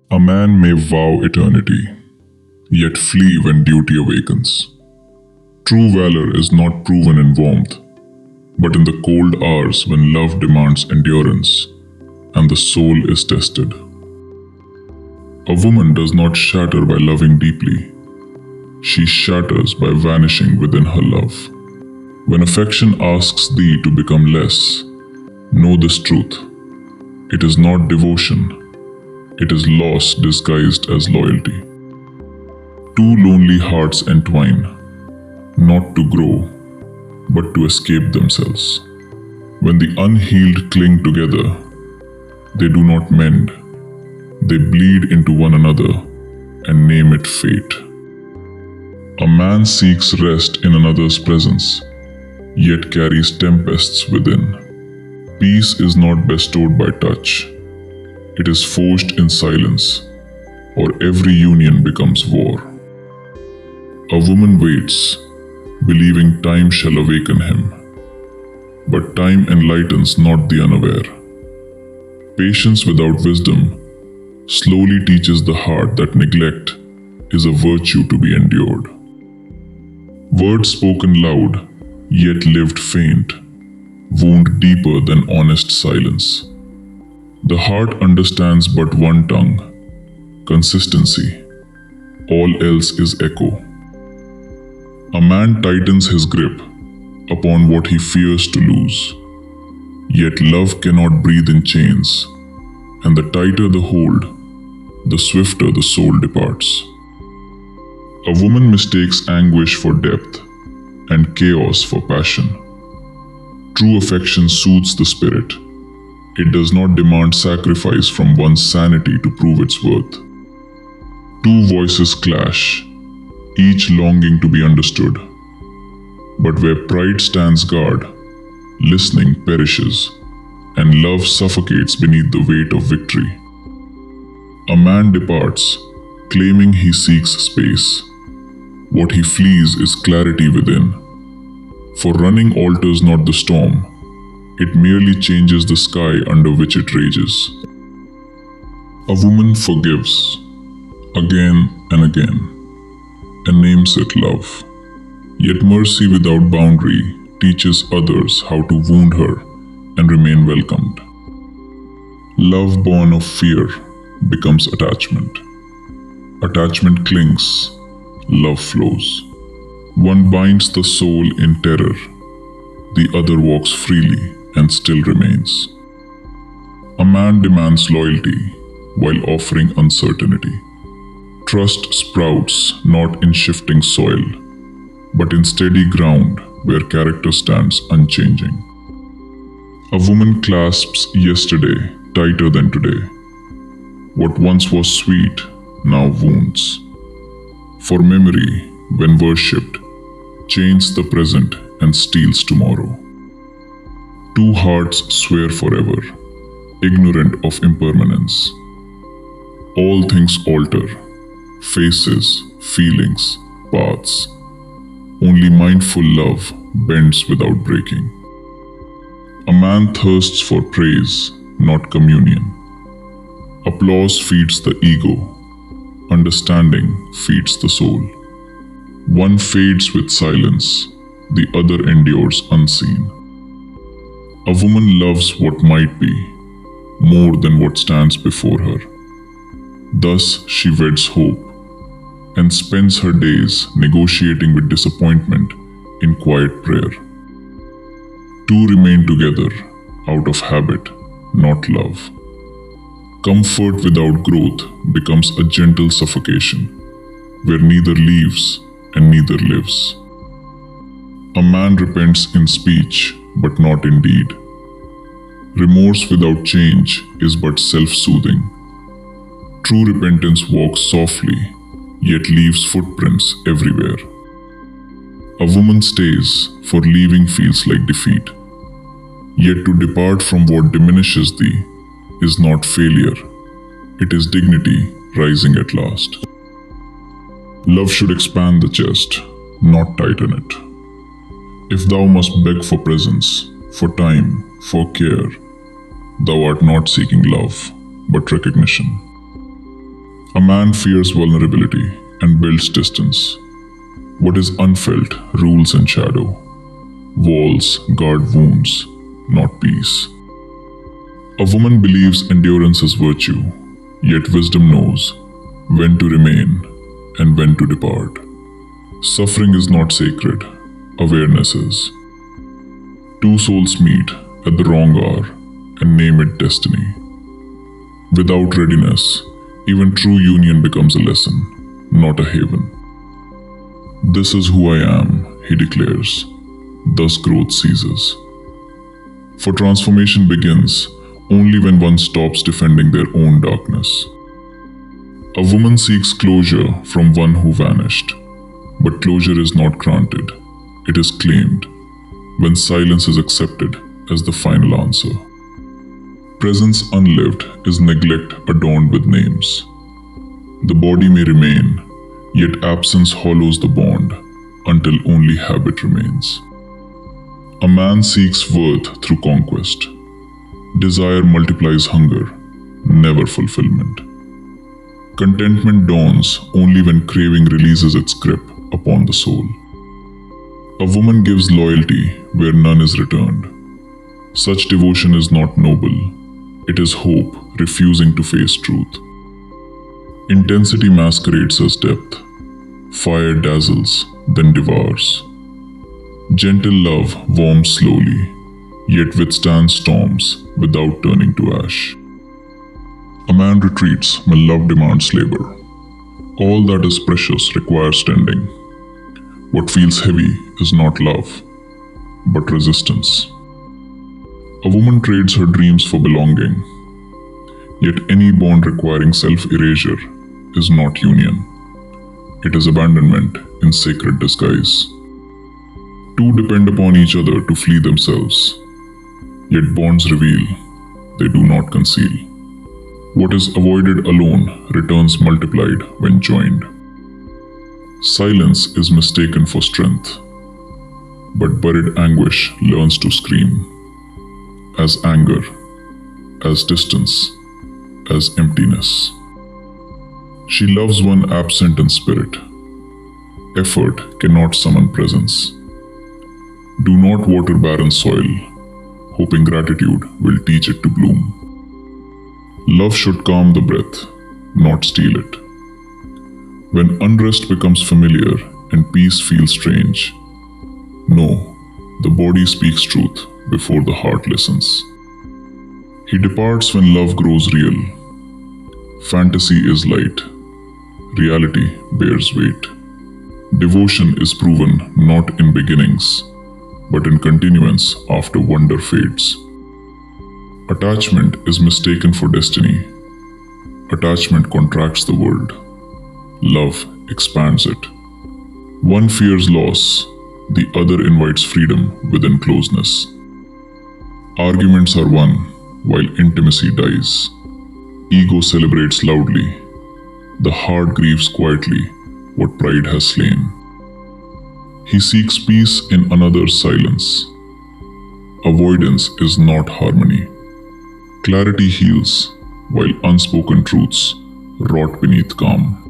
A man may vow eternity, yet flee when duty awakens. True valor is not proven in warmth, but in the cold hours when love demands endurance and the soul is tested. A woman does not shatter by loving deeply, she shatters by vanishing within her love. When affection asks thee to become less, know this truth. It is not devotion, it is loss disguised as loyalty. Two lonely hearts entwine, not to grow, but to escape themselves. When the unhealed cling together, they do not mend, they bleed into one another and name it fate. A man seeks rest in another's presence, yet carries tempests within. Peace is not bestowed by touch, it is forged in silence, or every union becomes war. A woman waits, believing time shall awaken him, but time enlightens not the unaware. Patience without wisdom slowly teaches the heart that neglect is a virtue to be endured. Words spoken loud, yet lived faint, wound deeper than honest silence. The heart understands but one tongue, consistency. All else is echo. A man tightens his grip upon what he fears to lose. Yet love cannot breathe in chains, and the tighter the hold, the swifter the soul departs. A woman mistakes anguish for depth and chaos for passion. True affection soothes the spirit. It does not demand sacrifice from one's sanity to prove its worth. Two voices clash, each longing to be understood. But where pride stands guard, listening perishes, and love suffocates beneath the weight of victory. A man departs, claiming he seeks space. What he flees is clarity within. For running alters not the storm, it merely changes the sky under which it rages. A woman forgives, again and again, and names it love. Yet mercy without boundary teaches others how to wound her and remain welcomed. Love born of fear becomes attachment. Attachment clings, love flows. One binds the soul in terror, the other walks freely and still remains. A man demands loyalty while offering uncertainty. Trust sprouts not in shifting soil, but in steady ground where character stands unchanging. A woman clasps yesterday tighter than today. What once was sweet now wounds. For memory, when worshipped, chains the present and steals tomorrow. Two hearts swear forever, ignorant of impermanence. All things alter, faces, feelings, paths. Only mindful love bends without breaking. A man thirsts for praise, not communion. Applause feeds the ego, understanding feeds the soul. One fades with silence, the other endures unseen. A woman loves what might be, more than what stands before her. Thus she weds hope, and spends her days negotiating with disappointment in quiet prayer. Two remain together out of habit, not love. Comfort without growth becomes a gentle suffocation, where neither leaves and neither lives. A man repents in speech, but not in deed. Remorse without change is but self-soothing. True repentance walks softly, yet leaves footprints everywhere. A woman stays, for leaving feels like defeat. Yet to depart from what diminishes thee is not failure, it is dignity rising at last. Love should expand the chest, not tighten it. If thou must beg for presence, for time, for care, thou art not seeking love, but recognition. A man fears vulnerability and builds distance. What is unfelt rules in shadow. Walls guard wounds, not peace. A woman believes endurance is virtue, yet wisdom knows when to remain and when to depart. Suffering is not sacred, awareness is. Two souls meet at the wrong hour and name it destiny. Without readiness, even true union becomes a lesson, not a haven. This is who I am, he declares. Thus growth ceases. For transformation begins only when one stops defending their own darkness. A woman seeks closure from one who vanished, but closure is not granted, it is claimed, when silence is accepted as the final answer. Presence unlived is neglect adorned with names. The body may remain, yet absence hollows the bond until only habit remains. A man seeks worth through conquest. Desire multiplies hunger, never fulfillment. Contentment dawns only when craving releases its grip upon the soul. A woman gives loyalty where none is returned. Such devotion is not noble, it is hope refusing to face truth. Intensity masquerades as depth. Fire dazzles, then devours. Gentle love warms slowly, yet withstands storms without turning to ash. A man retreats when love demands labor. All that is precious requires tending. What feels heavy is not love, but resistance. A woman trades her dreams for belonging, yet any bond requiring self-erasure is not union. It is abandonment in sacred disguise. Two depend upon each other to flee themselves, yet bonds reveal, they do not conceal. What is avoided alone returns multiplied when joined. Silence is mistaken for strength, but buried anguish learns to scream. As anger, as distance, as emptiness. She loves one absent in spirit. Effort cannot summon presence. Do not water barren soil, hoping gratitude will teach it to bloom. Love should calm the breath, not steal it. When unrest becomes familiar and peace feels strange, know the body speaks truth before the heart listens. He departs when love grows real. Fantasy is light. Reality bears weight. Devotion is proven not in beginnings, but in continuance after wonder fades. Attachment is mistaken for destiny. Attachment contracts the world. Love expands it. One fears loss, the other invites freedom within closeness. Arguments are won while intimacy dies. Ego celebrates loudly. The heart grieves quietly what pride has slain. He seeks peace in another's silence. Avoidance is not harmony. Clarity heals while unspoken truths rot beneath calm.